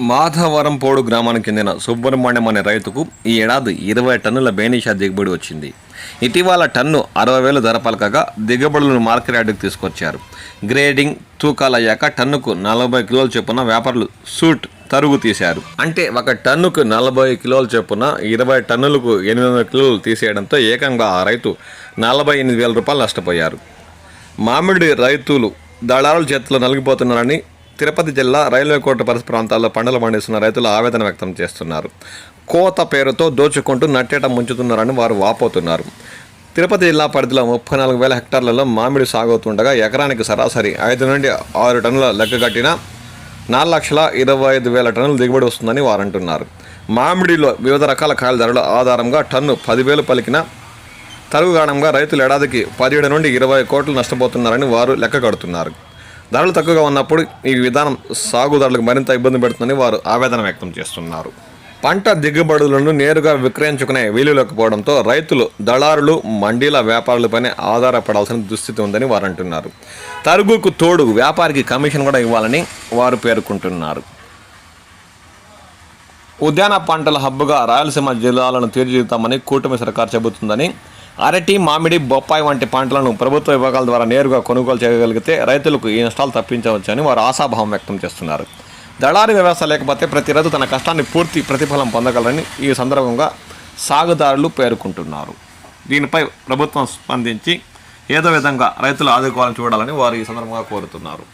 మాధవరంపోడు గ్రామానికి చెందిన సుబ్రహ్మణ్యం అనే రైతుకు ఈ ఏడాది 20 టన్నుల బేనిషా దిగుబడి వచ్చింది. ఇటీవల టన్ను 60,000 ధర పలకగా దిగుబడులను మార్కెట్ యార్డుకు తీసుకొచ్చారు. గ్రేడింగ్ తూకాలయ్యాక టన్నుకు 40 కిలోల చొప్పున వ్యాపారులు సూట్ తరుగు తీశారు. అంటే ఒక టన్నుకు 40 కిలోల చొప్పున 20 టన్నులకు 800 కిలోలు తీసేయడంతో ఏకంగా ఆ రైతు 48,000 రూపాయలు నష్టపోయారు. మామిడి రైతులు దళారుల చేతిలో నలిగిపోతున్నారని తిరుపతి జిల్లా రైల్వే కోట పరిసర ప్రాంతాల్లో పంటలు పండిస్తున్న రైతులు ఆవేదన వ్యక్తం చేస్తున్నారు. కోత పేరుతో దోచుకుంటూ నట్టేట ముంచుతున్నారని వారు వాపోతున్నారు. తిరుపతి జిల్లా పరిధిలో 34,000 హెక్టార్లలో మామిడి సాగుతుండగా ఎకరానికి సరాసరి 5 నుండి 6 టన్నుల లెక్క కట్టిన 4,25,000 టన్నుల దిగుబడి వస్తుందని వారు అంటున్నారు. మామిడిలో వివిధ రకాల కాయల ధరల ఆధారంగా టన్ను 10,000 పలికిన తరుగుగానంగా రైతులు ఏడాదికి 17 నుండి 20 కోట్లు నష్టపోతున్నారని వారు లెక్క కడుతున్నారు. ధరలు తక్కువగా ఉన్నప్పుడు ఈ విధానం సాగుదారులకు మరింత ఇబ్బంది పెడుతుందని వారు ఆవేదన వ్యక్తం చేస్తున్నారు. పంట దిగుబడులను నేరుగా విక్రయించుకునే వీలు లేకపోవడంతో రైతులు దళారులు మండీల వ్యాపారులపైనే ఆధారపడాల్సిన దుస్థితి ఉందని వారు అంటున్నారు. తరుగుకు తోడు వ్యాపారికి కమిషన్ కూడా ఇవ్వాలని వారు పేర్కొంటున్నారు. ఉద్యాన పంటల హబ్బుగా రాయలసీమ జిల్లాలను తీర్చిదిద్దామని కూటమి సర్కారు చెబుతుందని, అరటి, మామిడి, బొప్పాయి వంటి పంటలను ప్రభుత్వ విభాగాల ద్వారా నేరుగా కొనుగోలు చేయగలిగితే రైతులకు ఈ నష్టాలు తప్పించవచ్చని వారు ఆశాభావం వ్యక్తం చేస్తున్నారు. దళారీ వ్యవస్థ లేకపోతే ప్రతి రైతు తన కష్టాన్ని పూర్తి ప్రతిఫలం పొందగలరని ఈ సందర్భంగా సాగుదారులు పేర్కొంటున్నారు. దీనిపై ప్రభుత్వం స్పందించి ఏదో విధంగా రైతులు ఆదుకోవాలని చూడాలని వారు ఈ సందర్భంగా కోరుతున్నారు.